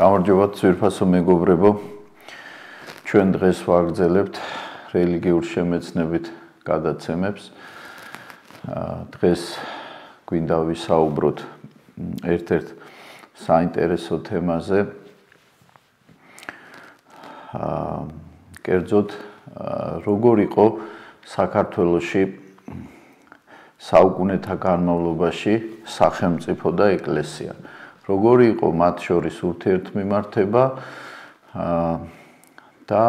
გამარჯობათ ძვირფასო მეგობრებო. ჩვენ დღეს ვაგრძელებთ რელიგიურ შემეცნებით გადაცემებს. დღეს გვინდა ვისაუბროთ ერთ-ერთ საინტერესო თემაზე. კერძოდ როგორ იყო საქართველოში საუკუნეთა განმავლობაში სახელმწიფო და ეკლესია. როგორი იყო მათ შორის ურთიერთმიმართება და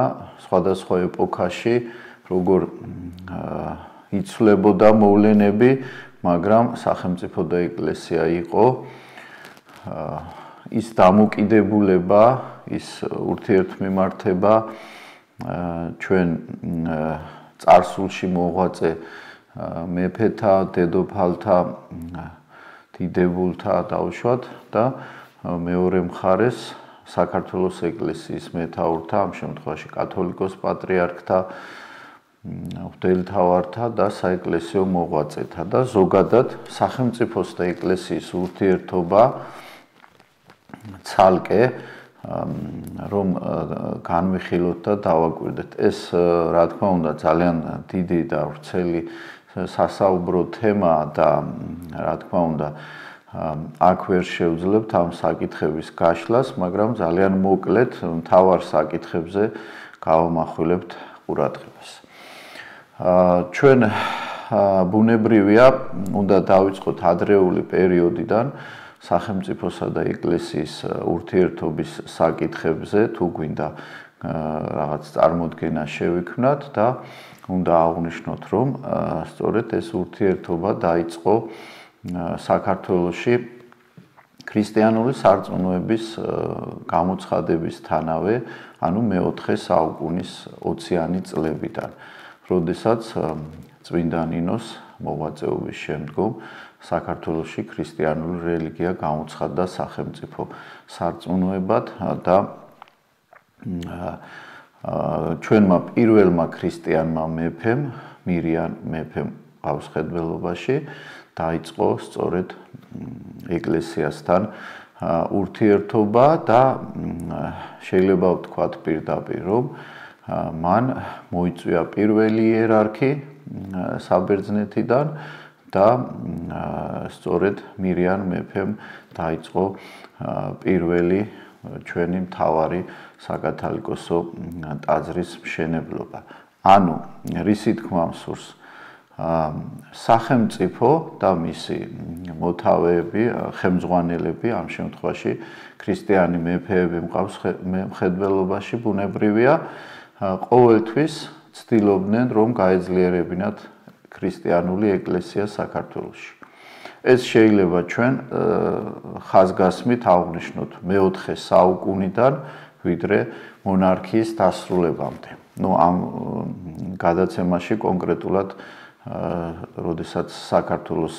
სხვადასხვა ეპოქაში როგორ იცვლებოდა მოვლენები, მაგრამ სახელმწიფო და ეკლესია იყო ის დამოკიდებულება, ის ურთიერთმიმართება ჩვენ წარსულში მოღვაწე მეფეთა, დედოფალთა, დიდებულთა დაუშვათ და მეორე მხარეს საქართველოს ეკლესიის მეთაურთა, ამ შემთხვევაში კათოლიკოს პატრიარქთა, მღვდელმთავართა და საეკლესიო მოღვაწეთა და ზოგადად სახელმწიფოს და ეკლესიის ურთიერთობა ცალკე რომ განვიხილოთ და დავაკვირდეთ. ეს რა თქმა უნდა ძალიან დიდი და ვრცელი სასაუბრო თემაა და რა თქმა უნდა აქ ვერ შევძლებთ ამ საკითხების გაშლას, მაგრამ ძალიან მოკლედ მთავარ საკითხებზე გავამახვილებთ ყურადღებას. ჩვენ ბუნებრივია უნდა დავიწყოთ ადრეული პერიოდიდან სახელმწიფოსა და ეკლესიის ურთიერთობის საკითხებზე, თუ გვინდა რაღაც წარმოდგენა შევიქმნათ და უნდა აღვნიშნოთ, რომ სწორედ ეს ურთიერთობა დაიწყო საქართველოში ქრისტიანული სარწმუნოების გამოცხადებისთანავე, ანუ მე-4 საუკუნის 20-იანი წლებიდან, როდესაც წმინდა ნინოს მოღვაწეობის შემდგომ საქართველოში ქრისტიანული რელიგია გამოცხადდა სახელმწიფო სარწმუნოებად და ჩვენმა პირველმა ქრისტიანმა მეფემ, მირიან მეფემ ყავსხედველობაში დაიწყო სწორედ ეკლესიასთან ურთიერთობა და შეიძლება ვთქვათ პირდაპირ, რომ მან მოიწვია პირველი იერარქი საბერძნეთიდან და სწორედ მირიან მეფემ დაიწყო პირველი ჩვენი მთავარი საკათალიკოსო ტაძრის მშენებლობა. ანუ რისი თქმა მსურს სახელმწიფო და მისი მოთავეები, ხელმძღვანელები, ამ შემთხვევაში ქრისტიანი მეფეები მხედველობაში ბუნებრივია, ყოველთვის ცდილობდნენ, რომ გაეძლიერებინათ ქრისტიანული ეკლესია საქართველოში. ეს შეიძლება ჩვენ ხაზგასმით აღვნიშნოთ მე-4 საუკუნიდან, ვიდრე მონარქიის დასრულებამდე. ამ გადაცემაში კონკრეტულად როდესაც საქართველოს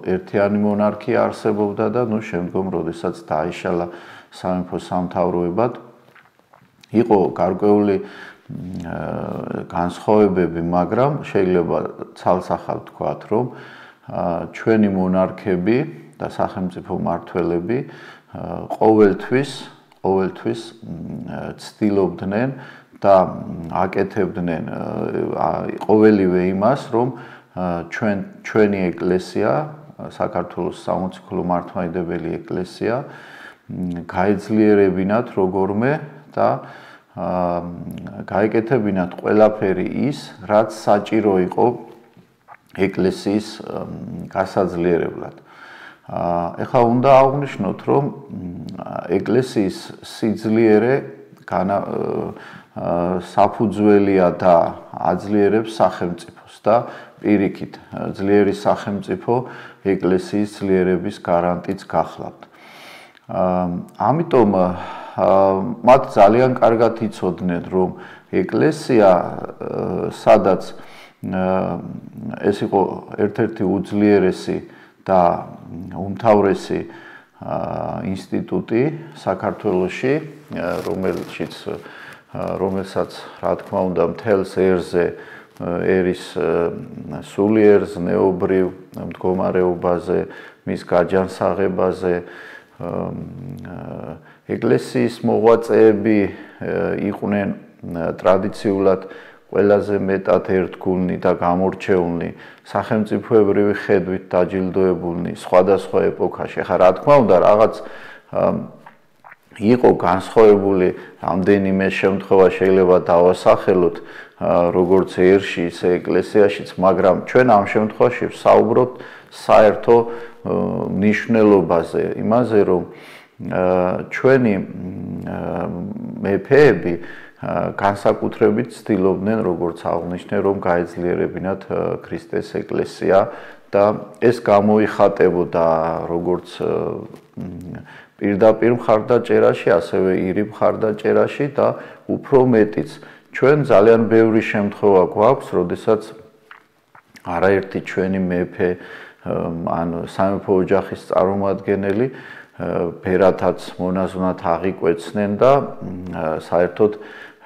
ერთიანი მონარქია არსებობდა და შემდგომ როდესაც დაიშალა სამეფო სამთავროებად, იყო გარკვეული განსხვავებები, მაგრამ შეიძლება ცალსახად ვთქვათ, რომ ჩვენი მონარქები და სახელმწიფო მმართველები ყოველთვის ცდილობდნენ და აკეთებდნენ ყოველივე იმას, რომ ჩვენი ეკლესია, საქართველოს სამოციქულო მართლმადიდებელი ეკლესია გაეძლიერებინათ როგორმე და გაეკეთებინათ ყველაფერი ის, რაც საჭირო იყო ეკლესიის გასაძლიერებლად. ეხლა უნდა აღვნიშნოთ, რომ ეკლესიის სიძლიერე საფუძველია და აძლიერებს სახელმწიფოს და პირიქით ძლიერი სახელმწიფო ეკლესიის ძლიერების გარანტიც გახლავთ. ამიტომ მათ ძალიან კარგად იცოდნენ, რომ ეკლესია, სადაც ეს იყო ერთ-ერთი უძლიერესი და უმთავრესი ინსტიტუტი საქართველოში, რომელსაც რა თქმა უნდა მთელს ერზე ერის სულიერ ზნეობრივ მდგომარეობაზე, მის გაჯანსაღებაზე ეკლესიის მოღვაწეები იყვნენ ტრადიციულად ყველაზე მეტად ერთგულნი და გამორჩეულნი, სახელმწიფოებრივი ხედვით დაჯილდოებულნი სხვადასხვა ეპოქაში. ახლა რა თქმა უნდა, რაღაც იყო განსხვავებული რამდენიმე შემთხვევა შეიძლება დავასახელოთ, როგორც ერში, ისე ეკლესიაშიც, მაგრამ ჩვენ ამ შემთხვევაში ვსაუბრობთ საერთო მნიშვნელობაზე, იმაზე, რომ ჩვენი მეფეები განსაკუთრებით ცდილობდნენ, როგორც აღნიშნე, რომ გაეძლიერებინათ ქრისტეს ეკლესია და ეს გამოიხატებოდა როგორც პირდაპირ მხარდაჭერაში, ასევე ირიბ მხარდაჭერაში და უფრო მეტიც ჩვენ ძალიან ბევრი შემთხვევა გვაქვს, როდესაც არაერთი ჩვენი მეფე ან სამეფო ოჯახის წარმომადგენელი ბერათაც მონაზვნად აღიკვეცნენ და საერთოდ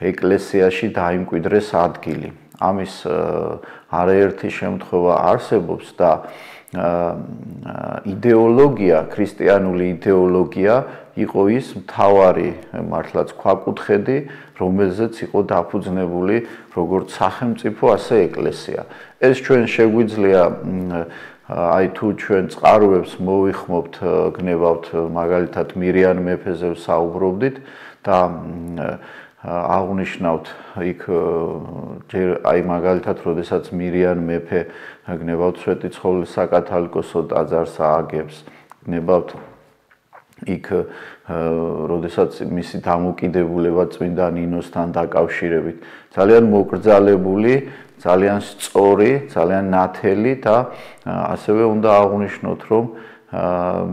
ეკლესიაში დაიმკვიდრეს ადგილი. ამის არაერთი შემთხვევა არსებობს და იდეოლოგია, ქრისტიანული იდეოლოგია იყო ის მთავარი მართლაც ქვაკუთხედი, რომელზეც იყო დაფუძნებული როგორც სახელმწიფო, ასე ეკლესია. ეს ჩვენ შეგვიძლია აი თუ ჩვენ წყაროებს მოვიხმობთ, გნებავთ მაგალითად მირიან მეფეზე ვსაუბრობდით და აღნიშნავთ იქ აი მაგალითად როდესაც მირიან მეფე გნებავთ სვეტიცხოვლის საკათალიკოსო ტაძარს ააგებს, გნებავთ იქ როდესაც მისი დამოკიდებულება წმინდა ნინოსთან დაკავშირებით ძალიან მოკრძალებული, ძალიან სწორი, ძალიან ნათელი და ასევე უნდა აღვნიშნოთ, რომ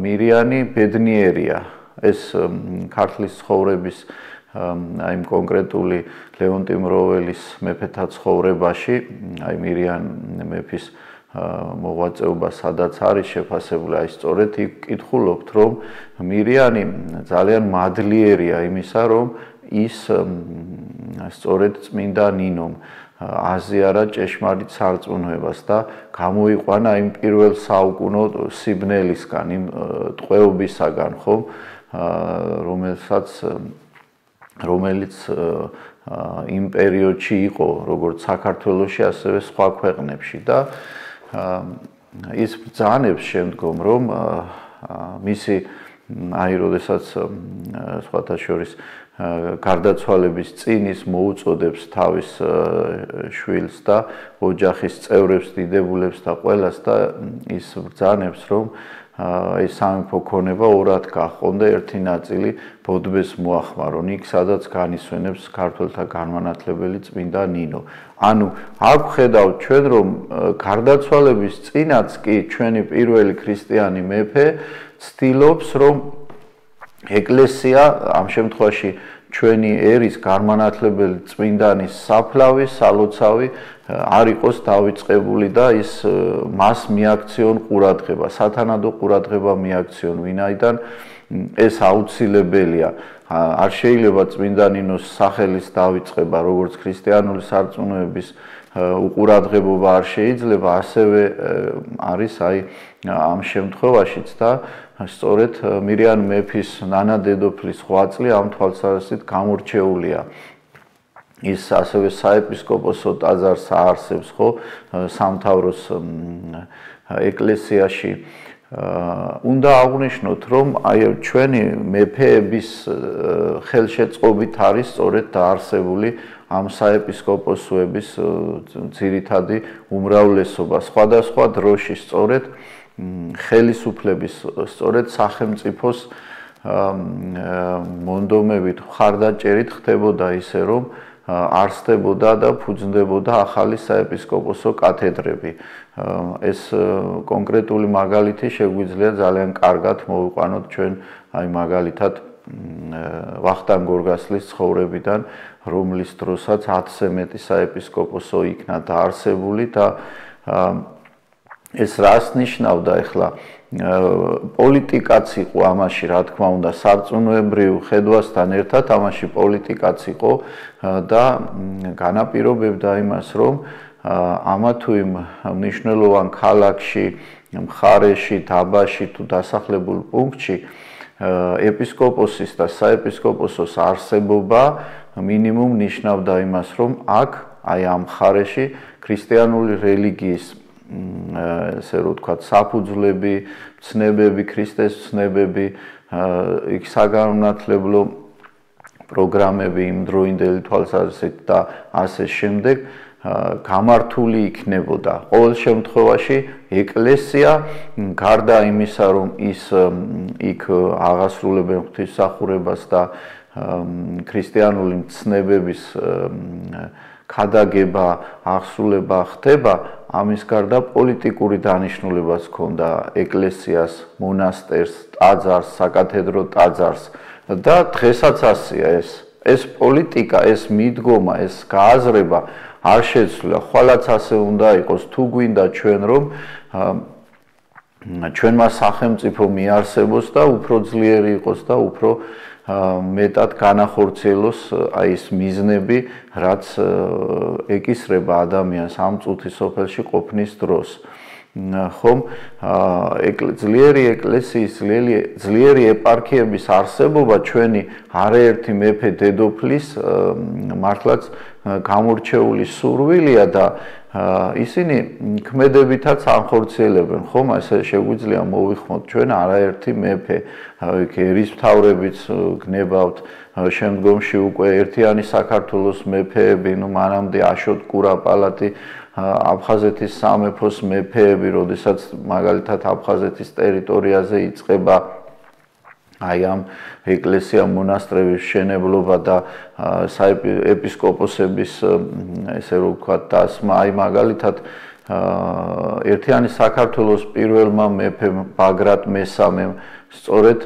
მირიანი ბედნიერია. ეს ქართლის ცხოვრების აი კონკრეტული ლეონტი მროველის მეფეთა ცხოვრებაში, აი მირიან მეფის მოღვაწეობა სადაც არის შეფასებული, აი სწორედ იქ კითხულობთ, რომ მირიანი ძალიან მადლიერია იმისა, რომ ის სწორედ წმინდა ნინომ აზიარა ჭეშმარიტ სარწმუნოებას და გამოიყვანა იმ პირველ საუკუნო სიბნელისგან, იმ ტყვეობისაგან, ხომ, რომელიც იმ პერიოდში იყო, როგორც საქართველოში, ასევე სხვა ქვეყნებში და ის ბრძანებს შემდგომ, რომ მისი აი როდესაც სხვათა შორის გარდაცვალების წინ ის მოუწოდებს თავის შვილს და ოჯახის წევრებს, დიდებულებს და ყველას და ის ბრძანებს, რომ ეს სამეფო ქონება ორად გაჰყონ და ერთი ნაწილი ბოდბეს მოახმარონ იქ, სადაც განისვენებს ქართველთა განმანათლებელი წმინდა ნინო. ანუ აქ ხედავთ ჩვენ, რომ გარდაცვალების წინაც კი ჩვენი პირველი ქრისტიანი მეფე ცდილობს, რომ ეკლესია ამ შემთხვევაში ჩვენი ერის განმანათლებელი წმინდანის საფლავი, სალოცავი არ იყოს დავიწყებული და ის მას მიაქციონ ყურადღება, სათანადო ყურადღება მიაქციონ, ვინაიდან ეს აუცილებელია. არ შეიძლება წმინდა ნინოს სახელის დავიწყება, როგორც ქრისტიანული სარწმუნოების უყურადღებობა არ შეიძლება, ასევე არის აი ამ შემთხვევაშიც და სწორედ მირიან მეფის ნანა დედოფლის ღვაწლი ამ თვალსაზრისით გამორჩეულია. ის ასევე საეპისკოპოსო ტაძარს აარსებს, ხო, სამთავროს ეკლესიაში. უნდა აღვნიშნოთ, რომ აი ჩვენი მეფეების ხელშეწყობით არის სწორედ დაარსებული ამ საეპისკოპოსოების ძირითადი უმრავლესობა. სხვადასხვა დროში სწორედ ხელისუფლების, სწორედ სახელმწიფოს მონდომებით, მხარდაჭერით ხდებოდა ისე, რომ არსდებოდა და ფუძნდებოდა ახალი საეპისკოპოსო კათედრები. ეს კონკრეტული მაგალითი შეგვიძლია ძალიან კარგად მოვიყვანოთ ჩვენ აი მაგალითად ვახტანგ გორგასლის ცხოვრებიდან, რომლის დროსაც 10-ზე მეტი საეპისკოპოსო იქნა დაარსებული და ეს რას ნიშნავდა ახლა პოლიტიკაც იყო ამაში, რა თქმა უნდა, სარწმუნოებრივ ხედვასთან ერთად ამაში პოლიტიკაც იყო და განაპირობებდა იმას, რომ ამა თუ იმ მნიშვნელოვან ქალაქში, მხარეში, დაბაში თუ დასახლებულ პუნქტში ეპისკოპოსის და საეპისკოპოსოს არსებობა მინიმუმ ნიშნავდა იმას, რომ აქ აი ამ მხარეში ქრისტიანული რელიგიის ესე რომ ვთქვათ, საფუძვლები, ცნებები, ქრისტეს ცნებები, იქ საგანმანათლებლო პროგრამები იმდროინდელი თვალსაზრისით და ასე შემდეგ გამართული იქნებოდა. ყოველ შემთხვევაში ეკლესია გარდა იმისა, რომ ის იქ აღასრულებენ ღვთისმსახურებას და ქრისტიანული ცნებების ქადაგება, აღსრულება ხდება, ამის გარდა პოლიტიკური დანიშნულებაც ჰქონდა ეკლესიას, მონასტერს, ტაძარს, საკათედრო ტაძარს და დღესაც ასეა ეს. ეს პოლიტიკა, ეს მიდგომა, ეს გააზრება არ შეცვლა. ხვალაც ასე უნდა იყოს, თუ გვინდა ჩვენ რომ ჩვენმა სახელმწიფო მიარსებოს და უფრო ძლიერი იყოს და უფრო მეტად განახორციელოს აი ეს მიზნები, რაც ეკისრება ადამიანს ამ წუთის სოფელში ყოფნის დროს. ხომ ძლიერი ეკლესიის, ძლიერი ეპარქიების არსებობა ჩვენი არაერთი მეფე დედოფლის მართლაც გამორჩეული სურვილია და ისინი ქმედებითაც ანხორციელებენ, ხომ? ესე შეგვიძლია მოვიხმოთ ჩვენ არაერთი მეფე, ერისმთავრებიც გნებავთ, შემდგომში უკვე ერთიანი საქართველოს მეფეები, მანამდე აშოტ კურაპალატი, აფხაზეთის სამეფოს მეფეები, როდესაც მაგალითად აფხაზეთის ტერიტორიაზე იწყება აი ამ ეკლესია მონასტრების შენებლობა და საეპისკოპოსების ესე რომ ვთქვათ დასმა, აი მაგალითად ერთიანი საქართველოს პირველმა მეფემ ბაგრატ მესამემ სწორედ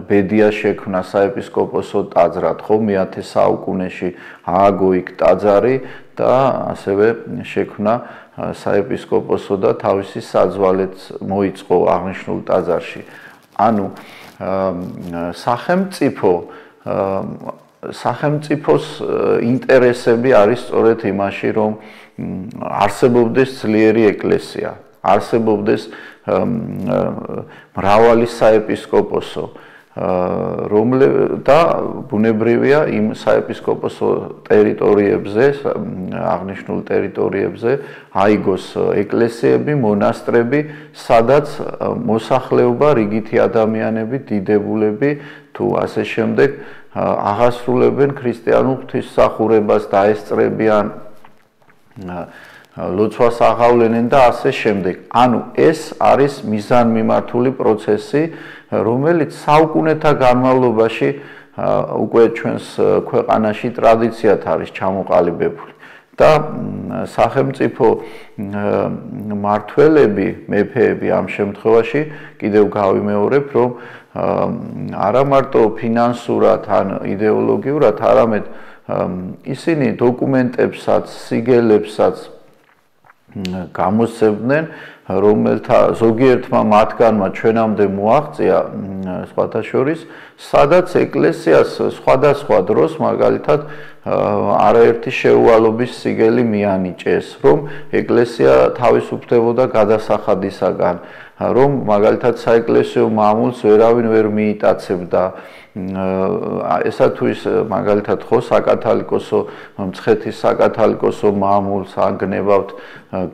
ბედია შექმნა საეპისკოპოსო ტაძრად, ხო, მე-10 საუკუნეში ააგო იქ ტაძარი და ასევე შექმნა საეპისკოპოსო და თავისი საძვალეც მოიწყო აღნიშნულ ტაძარში. ანუ სახელმწიფოს ინტერესები არის სწორედ იმაში, რომ არსებობდეს ძლიერი ეკლესია, არსებობდეს მრავალი საეპისკოპოსო, და ბუნებრივია იმ საეპისკოპოსო ტერიტორიებზე, აღნიშნულ ტერიტორიებზე აიგოს ეკლესიები, მონასტრები, სადაც მოსახლეობა, რიგითი ადამიანები, დიდებულები თუ ასე შემდეგ აღასრულებენ ქრისტიანულ ღვთისმსახურებას, დაესწრებიან, ლოცვას აღავლენენ და ასე შემდეგ. ანუ ეს არის მიზანმიმართული პროცესი, რომელიც საუკუნეთა განმავლობაში უკვე ჩვენს ქვეყანაში ტრადიციად არის ჩამოყალიბებული. და სახელმწიფო მმართველები, მეფეები ამ შემთხვევაში კიდევ გავიმეორებ, რომ არა მარტო ფინანსურად ან იდეოლოგიურად, არამედ ისინი დოკუმენტებსაც, სიგელებსაც გამოსცემდნენ, რომელთა ზოგიერთმა მათგანმა ჩვენამდე მოაღწია სხვათა შორის, სადაც ეკლესიას სხვადასხვა დროს მაგალითად არაერთი შეუვალობის სიგელი მიანიჭეს, რომ ეკლესია თავისუფლებოდა გადასახადისაგან, რომ მაგალითად საეკლესიო მამულს ვერავინ ვერ მიიტაცებდა. ესა თუ ის მაგალითად ხო საკათალიკოსო მცხეთის საკათალიკოსო მამულს ანგნებავთ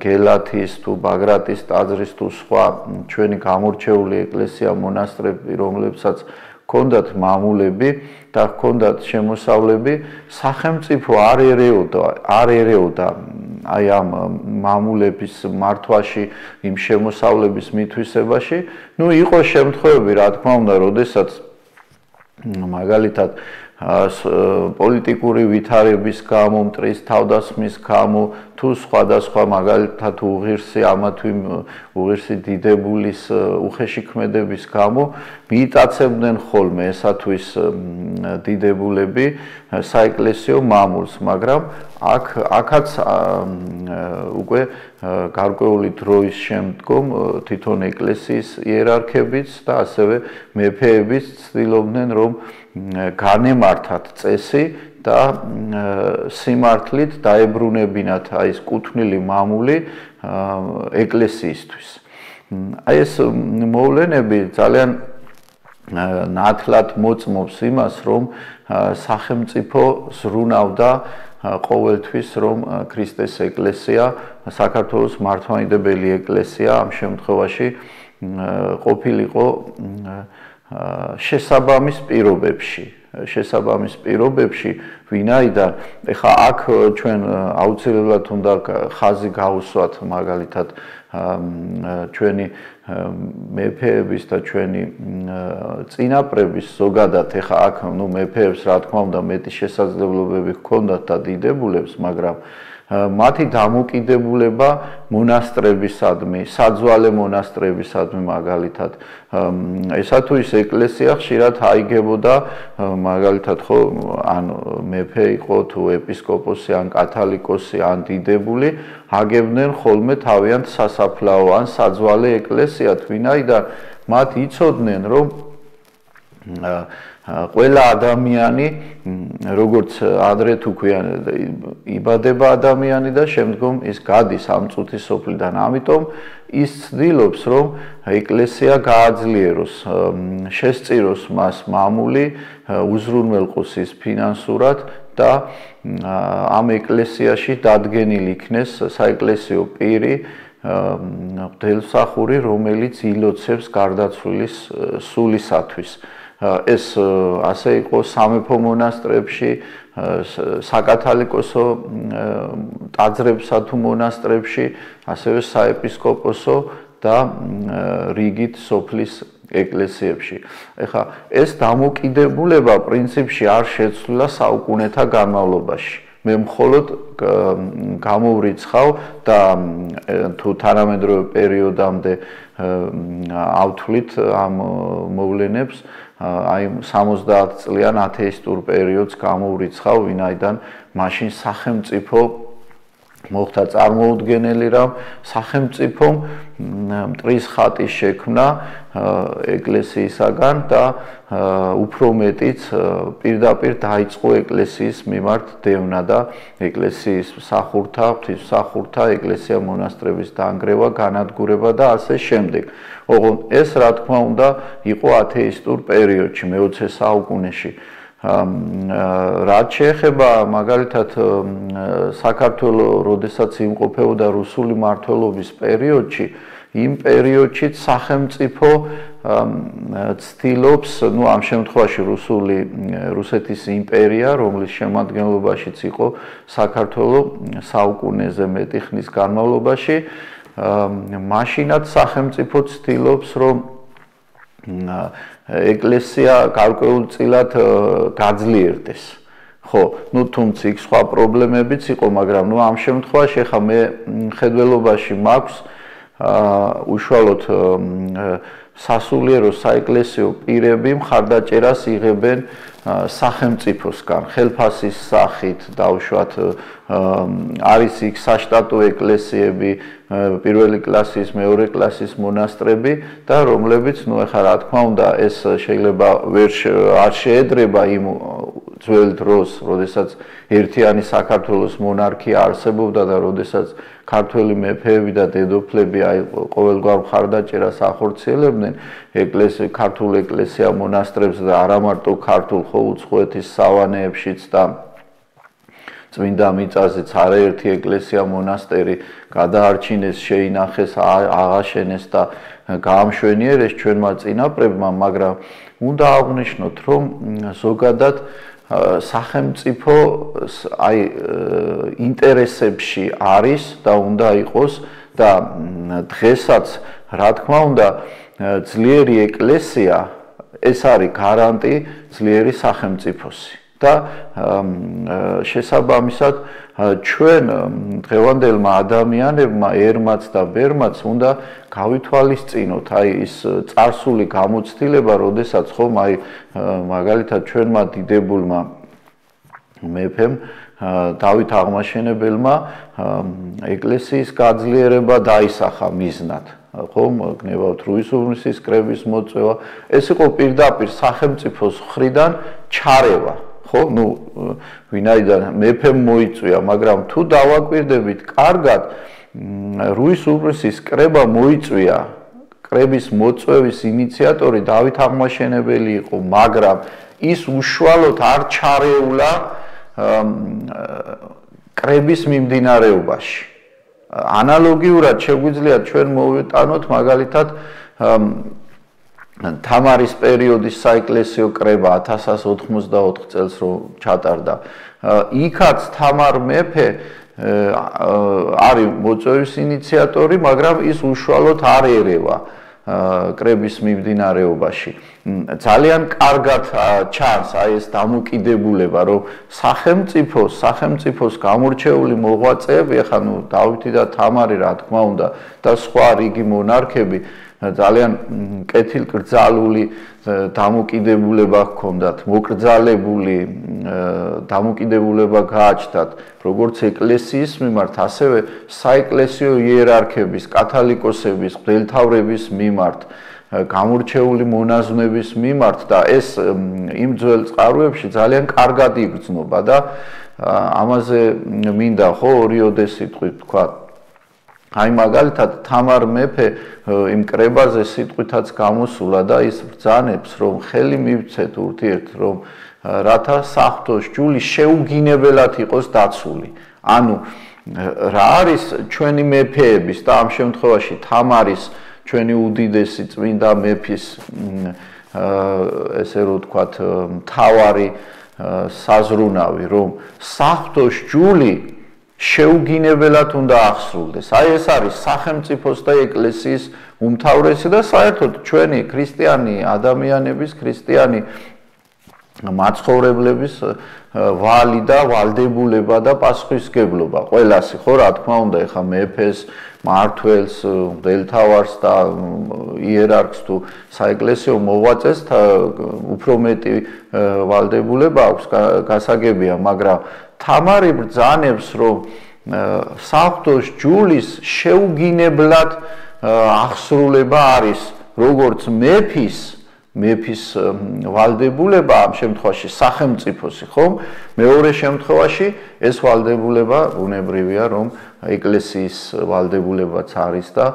გელათის თუ ბაგრატის ტაძრის თუ სხვა ჩვენი გამორჩეული ეკლესია მონასტრები, რომლებსაც ჰქონდათ მამულები და ჰქონდათ შემოსავლები, სახელმწიფო არ ერეოდა აი ამ მამულების მართვაში, იმ შემოსავლების მითვისებაში. ნუ იყო შემთხვევები, რა თქმა უნდა, როდესაც მაგალითად პოლიტიკური ვითარების გამო, მტრის თავდასხმის გამო, თუ სხვადასხვა მაგალითად უღირსი დიდებულის უხეში ქმედების გამო მიიტაცებდნენ ხოლმე ესათვის დიდებულები საეკლესიო მამულს, მაგრამ აქაც უკვე გარკვეული დროის შემდგომ თვითონ ეკლესიის იერარქებიც და ასევე მეფეებიც ცდილობდნენ, რომ განემართათ წესი და სიმართლით დაებრუნებინათ აი ეს კუთვნილი მამული ეკლესიისთვის. აი ეს მოვლენები ძალიან ნათლად მოწმობს იმას, რომ სახელმწიფო ზრუნავდა ყოველთვის, რომ ქრისტეს ეკლესია, საქართველოს მართლმადიდებელი ეკლესია ამ შემთხვევაში ყოფილიყო შესაბამის პირობებში, ვინაიდან ეხა აქ ჩვენ აუცილებლად უნდა ხაზი გავუსვათ მაგალითად ჩვენი მეფეების და ჩვენი წინაპრების ზოგადად ეხა აქ მეფეებს რა თქმა უნდა მეტი შესაძლებლობები ჰქონდათ და დიდებულებს, მაგრამ მათი დამოკიდებულება მონასტრებისადმი, საძვალე მონასტრებისადმი მაგალითად ესა თუ ის ეკლესია ხშირად აიგებოდა მაგალითად ხო ან მეფე იყო თუ ეპისკოპოსი ან კათალიკოსი ან დიდებული აგებდნენ ხოლმე თავიანთ სასაფლაო ან საძვალე ეკლესიად, ვინაიდან მათ იცოდნენ რომ ყველა ადამიანი როგორც ადრე თუ ქვიან იბადება ადამიანი და შემდგომ ის გადის ამ წუთის სოფლიდან, ამიტომ ის ცდილობს რომ ეკლესია გააძლიეროს, შესწიროს მას მამული, უზრუნველყოს ის ფინანსურად და ამ ეკლესიაში დადგენილი იქნეს საეკლესიო პირი, ღვთისმსახური, რომელიც ილოცებს გარდაცვლილის სულისათვის. ეს ასე იყო სამეფო მონასტრებში, საკათალიკოსო ტაძრებსა თუ მონასტრებში, ასევე საეპისკოპოსო და რიგით სოფლის ეკლესიებში. ეხლა ეს დამოკიდებულება პრინციპში არ შეცვლილა საუკუნეთა განმავლობაში. მე მხოლოდ გამოვრიცხავ და თუ თანამედროვე პერიოდამდე ავთვლით ამ მოვლენებს, აი 70 წლიან ათეისტურ პერიოდს გამოვრიცხავ, ვინაიდან მაშინ სახელმწიფო მოხდა წარმოუდგენელი რამ, სახელმწიფომ მტრის ხატი შექმნა ეკლესიისაგან და უფრო მეტიც პირდაპირ დაიწყო ეკლესიის მიმართ დევნა და ეკლესიის მსახურთა, ღვთისმსახურთა, ეკლესია მონასტრების დანგრევა, განადგურება და ასე შემდეგ. ოღონდ ეს რა თქმა უნდა იყო ათეისტურ პერიოდში, მე-20 საუკუნეში. რაც შეეხება მაგალითად საქართველოს, როდესაც იმყოფებოდა რუსული მმართველობის პერიოდში, იმ პერიოდში სახელმწიფო ცდილობს, ამ შემთხვევაში რუსეთის იმპერია, რომლის შემადგენლობაშიც იყო საქართველოს საუკუნეზე მეტი ხნის განმავლობაში, მაშინაც სახელმწიფო ცდილობს, რომ ეკლესია გარკვეულწილად გაძლიერდეს. ხო, თუმცა იქ სხვა პრობლემებიც იყო, მაგრამ ამ შემთხვევაში ახლა მე მხედველობაში მაქვს უშუალოდ სასულიერო საეკლესიო პირები მხარდაჭერას იღებენ სახელმწიფოსგან, ხელფასის სახით, დავუშვათ არის იქ საშტატო ეკლესიები, პირველი კლასის, მეორე კლასის მონასტრები და რომლებიც, ახლა რა თქმა უნდა, ეს შეიძლება არ შეედრება იმ ძველ დროს, როდესაც ერთიანი საქართველოს მონარქია არსებობდა და როდესაც ქართველი მეფეები და დედოფლები ყოველგვარ მხარდაჭერას ახორციელებდნენ ქართულ ეკლესია მონასტრებს და არა მარტო ქართულ, ხო, უცხოეთის სავანეებშიც და წმინდა მიწაზეც არაერთი ეკლესია მონასტერი გადაარჩინეს, შეინახეს, აღაშენეს და გაამშვენიერეს ჩვენმა წინაპრებმა, მაგრამ უნდა აღვნიშნოთ, რომ ზოგადად სახელმწიფო ინტერესებში არის და უნდა იყოს და დღესაც რა თქმა უნდა ძლიერი ეკლესია ეს არის გარანტი ძლიერი სახელმწიფოსი და შესაბამისად ჩვენ დღევანდელმა ადამიანებმა ერმაც და ბერმაც უნდა გავითვალისწინოთ აი ის წარსული გამოცდილება, როდესაც ხომ აი მაგალითად ჩვენმა დიდებულმა მეფემ დავით აღმაშენებელმა ეკლესიის გაძლიერება დაისახა მიზნად. ხომ გნებავთ რუისუბნის კრების მოწვევა, ეს იყო პირდაპირ სახელმწიფოს მხრიდან ჩარევა. ხო, ვინაიდან მეფემ მოიწვია, მაგრამ თუ დავაკვირდებით კარგად, რუისუბნის კრება მოიწვია კრების მოწვევის ინიციატორი დავით აღმაშენებელი იყო, მაგრამ ის უშუალოდ არ ჩარეულა კრების მიმდინარეობაში. ანალოგიურად შეგვიძლია ჩვენ მოვიტანოთ მაგალითად თამარის პერიოდის საეკლესიო კრება 1184 წელს რომ ჩატარდა. იქაც თამარ მეფე არის მოწვევის ინიციატორი, მაგრამ ის უშუალოდ არ ერევა კრების მიმდინარეობაში. ძალიან კარგად ჩანს აი ეს დამოკიდებულება, რომ სახელმწიფოს გამორჩეული მოღვაწეები, ახლა დავითი და თამარი რა თქმა უნდა და სხვა რიგი მონარქები ძალიან კეთილკრძალული დამოკიდებულება ჰქონდათ, მოკრძალებული დამოკიდებულება გააჩნდათ, როგორც ეკლესიის მიმართ, ასევე საეკლესიო იერარქების, კათალიკოსების, მღვდელმთავრების მიმართ, გამორჩეული მონაზვნების მიმართ და ეს იმ ძველ წყაროებში ძალიან კარგად იგრძნობა და ამაზე მინდა ხო ორიოდე სიტყვით თქვა. აი მაგალითად თამარ მეფე იმ კრებაზე სიტყვითაც გამოსულა და ის ბრძანებს რომ ხელი მივცეთ ურთიერთ რომ რათა საღვთოს ჯული შეუგინებლად იყოს დაცული. ანუ რა არის ჩვენი მეფეების და ამ შემთხვევაში თამარის ჩვენი უდიდესი წმინდა მეფის ესე რომ ვთქვათ მთავარი საზრუნავი რომ საღვთოს ჯული შეუგინებლად უნდა აღსრულდეს. აი ეს არის სახელმწიფოს და ეკლესიის უმთავრესი და საერთოდ ჩვენი ქრისტიანი ადამიანების, ქრისტიანი მაცხოვრებლების ვალი და ვალდებულება და პასუხისმგებლობა. ყველასი ხო რა თქმა უნდა, ეხა მეფეს, მმართველს, მღვდელმთავარს და იერარქს თუ საეკლესიო მოღვაწეს უფრო მეტი ვალდებულება აქვს, გასაგებია, მაგრამ თამარი ბრძანებს რომ საღვთოს ჯულის შეუგინებლად აღსრულება არის როგორც მეფის ვალდებულება ამ შემთხვევაში სახელმწიფოსი ხომ მეორე შემთხვევაში ეს ვალდებულება უნებრივია რომ ეკლესიის ვალდებულებაც არის და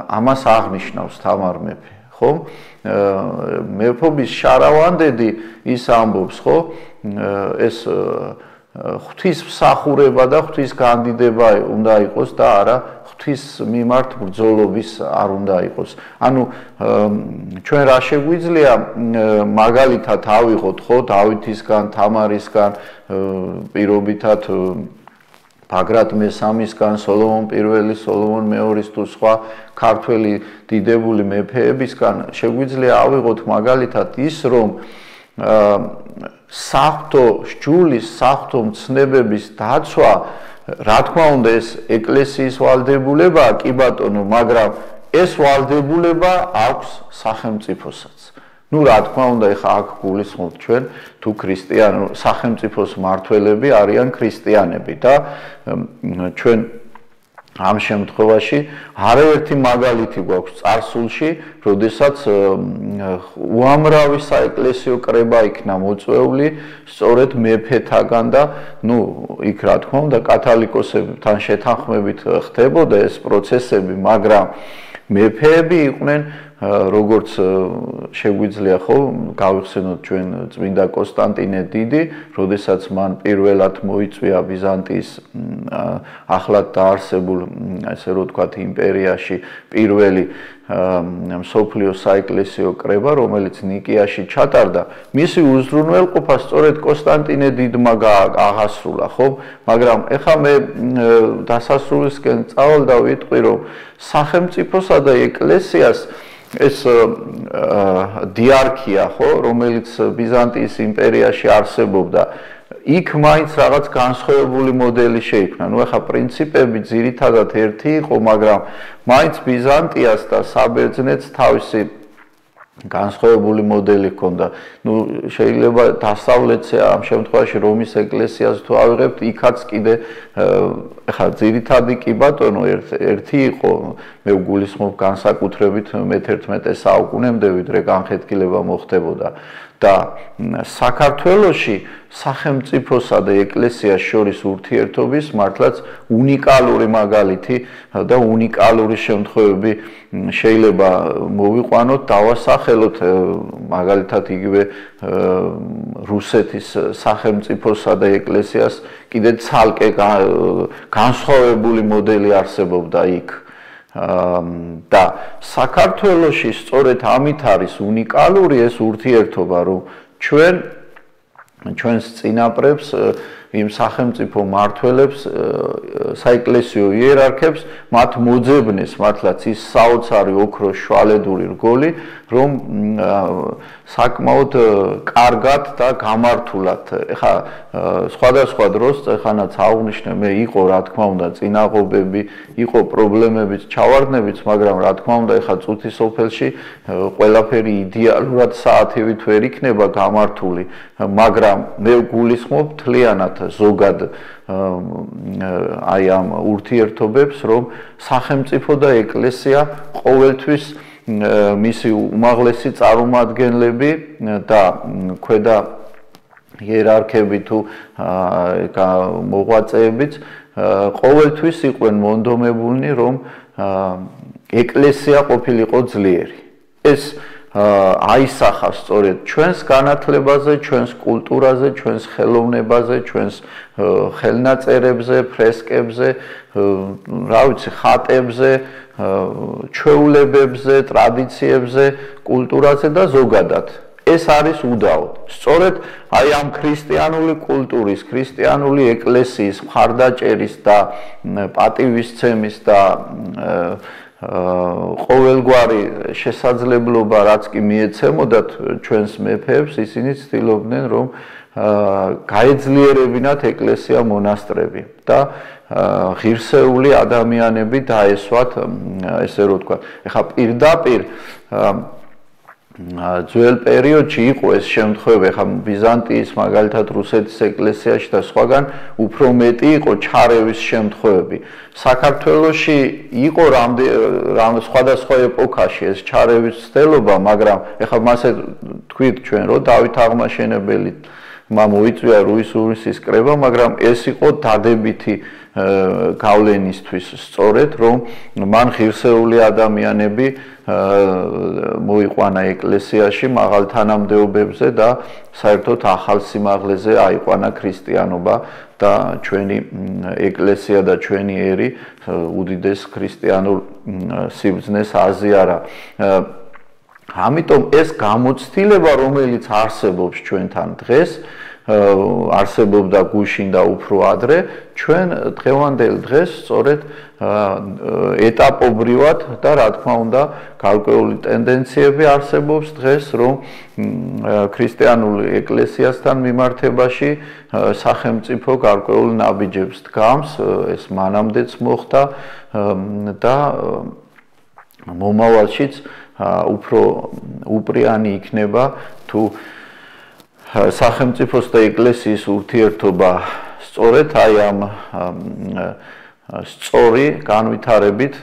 ამას აღნიშნავს თამარ მეფე ხომ მეფობის შარავანდედი ის ამბობს ხო ეს ღვთისმსახურება და ღვთისგანდიდება უნდა იყოს და არა ღვთის მიმართ ბრძოლობის არ უნდა იყოს. ანუ ჩვენ რა შეგვიძლია მაგალითად ავიღოთ ხო დავითისგან, თამარისგან, პირობითად ბაგრატ მესამისგან, სოლომონ პირველი, სოლომონ მეორის თუ სხვა ქართველი დიდებული მეფეებისგან შეგვიძლია ავიღოთ მაგალითად ის რომ საღვთო ჯულის, საღვთო მცნებების დაცვა, რა თქმა უნდა, ეს ეკლესიის ვალდებულებაა, კი ბატონო, მაგრამ ეს ვალდებულება აქვს სახელმწიფოსაც. ნუ რა თქმა უნდა, ეხა აქ გულისხმობთ ჩვენ თუ სახელმწიფოს მმართველები არიან ქრისტიანები და ჩვენ ამ შემთხვევაში არაერთი მაგალითი გვაქვს წარსულში, როდესაც უამრავი საეკლესიო კრება იქნა მოწვეული სწორედ მეფეთაგან და ნუ იქ რა თქმა უნდა კათალიკოსებთან შეთანხმებით ხდებოდა ეს პროცესები, მაგრამ მეფეები იყვნენ როგორც შეგვიძლია ხო გავიხსენოთ ჩვენ წმინდა კონსტანტინე დიდი, როდესაც მან პირველად მოიწვია ბიზანტიის ახლად დაარსებულ ასე რომ ვთქვათ იმპერიაში პირველი მსოფლიო საეკლესიო კრება, რომელიც ნიკიაში ჩატარდა, მისი უზრუნველყოფა სწორედ კონსტანტინე დიდმა აღასრულა, ხო? მაგრამ ეხლა მე დასასრულისკენ წავალ და ვიტყვი, რომ სახელმწიფოსა და ეკლესიას ეს დიარქია, ხო, რომელიც ბიზანტიის იმპერიაში არსებობდა, იქ მაინც რაღაც განსხვავებული მოდელი შეიქმნა. ნუ ახლა პრინციპები ძირითადად ერთი იყო, მაგრამ მაინც ბიზანტიას და საბერძნეთს თავისი განსხვავებული მოდელი ჰქონდა. ნუ შეიძლება დასავლეთზე ამ შემთხვევაში რომის ეკლესიას თუ ავიღებთ, იქაც კიდე ახლა ძირითადი კი ბატონო ერთი იყო, მე ვგულისხმობ განსაკუთრებით მე-11 საუკუნემდე, ვიდრე განხეთქილება მოხდებოდა. და საქართველოში სახელმწიფოსა და ეკლესიას შორის ურთიერთობის მართლაც უნიკალური მაგალითი და უნიკალური შემთხვევები შეიძლება მოვიყვანოთ, დავასახელოთ მაგალითად იგივე რუსეთის სახელმწიფოსა და ეკლესიას კიდე ცალკე განსხვავებული მოდელი არსებობდა იქ. და საქართველოში სწორედ ამით არის უნიკალური ეს ურთიერთობა, რომ ჩვენს წინაპრებს, იმ სახელმწიფო მმართველებს, საეკლესიო იერარქებს მათ მოძებნეს მართლაც ის საოცარი ოქროს შვალედური რგოლი, რომ საკმაოდ კარგად და გამართულად. ეხლა სხვადასხვა დროს ეხანაც აღვნიშნე, მე იყო რა თქმა უნდა წინაღობები, იყო პრობლემებიც, ჩავარდნებიც, მაგრამ რა თქმა უნდა ეხლა წუთის სოფელში ყველაფერი იდეალურად საათივით ვერ იქნება გამართული, მაგრამ მე გულისხმობ მთლიანად ზოგად აი ამ ურთიერთობებს, რომ სახელმწიფო და ეკლესია ყოველთვის მისი უმაღლესი წარმომადგენლები და ქვედა იერარქები თუ მოღვაწეებიც ყოველთვის იყვნენ მონდომებულნი, რომ ეკლესია ყოფილიყო ძლიერი. ეს აისახა სწორედ ჩვენს განათლებაზე, ჩვენს კულტურაზე, ჩვენს ხელოვნებაზე, ჩვენს ხელნაწერებზე, ფრესკებზე, რა ვიცი, ხატებზე, ჩვეულებებზე, ტრადიციებზე, კულტურაზე და ზოგადად. ეს არის უდაოდ. სწორედ აი ამ ქრისტიანული კულტურის, ქრისტიანული ეკლესიის მხარდაჭერის და პატივისცემის და ყოველგვარი შესაძლებლობა, რაც კი მიეცემოდათ ჩვენს მეფეებს, ისინი ცდილობდნენ, რომ გაეძლიერებინათ ეკლესია მონასტრები და ღირსეული ადამიანები დაესვათ, ესე რომ ვთქვა. ეხლა პირდაპირ ძველ პერიოდში იყო ეს შემთხვევა, ეხლა ბიზანტიის მაგალითად რუსეთის ეკლესიაში და სხვაგან უფრო მეტი იყო ჩარევის შემთხვევები. საქართველოში იყო სხვადასხვა ეპოქაში ეს ჩარევის ცდელობა, მაგრამ ეხლა მასე თქვით ჩვენ, რომ დავით აღმაშენებელი მოიწვია რუის კრება, მაგრამ ეს იყო დადებითი გავლენისთვის სწორედ, რომ მან ღირსეული ადამიანები მოიყვანა ეკლესიაში მაღალ თანამდებობებზე და საერთოდ ახალ სიმაღლეზე აიყვანა ქრისტიანობა და ჩვენი ეკლესია და ჩვენი ერი უდიდეს ქრისტიანულ სიბრძნეს აზიარა. ამიტომ ეს გამოცდილება, რომელიც არსებობს ჩვენთან დღეს, არსებობდა გუშინ და უფრო ადრე, ჩვენ დღევანდელ დღეს სწორედ ეტაპობრივად და რა თქმა უნდა გარკვეული ტენდენციები არსებობს დღეს, რომ ქრისტიანული ეკლესიასთან მიმართებაში სახელმწიფო გარკვეულ ნაბიჯებს დგამს, ეს მანამდეც მოხდა და მომავალშიც უფრო უპრიანი იქნება თუ სახელმწიფოს და ეკლესიის ურთიერთობა სწორედ აი ამ სწორი განვითარებით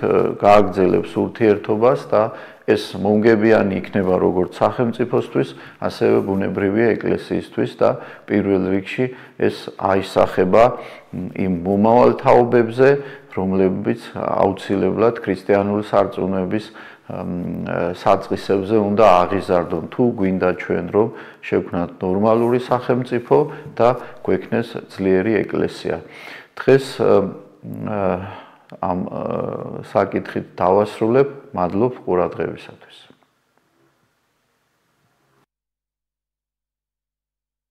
გააგრძელებს ურთიერთობას და ეს მომგებიანი იქნება როგორც სახელმწიფოსთვის, ასევე ბუნებრივია ეკლესიისთვის და პირველ რიგში ეს აისახება იმ მომავალ თაობებზე, რომლებიც აუცილებლად ქრისტიანული სარწმუნოების საწყისებზე უნდა აღიზარდონ, თუ გვინდა ჩვენ რომ შევქმნათ ნორმალური სახელმწიფო და გვექნეს ძლიერი ეკლესია. დღეს ამ საკითხით დავასრულებ, მადლობ ყურადღებისათვის.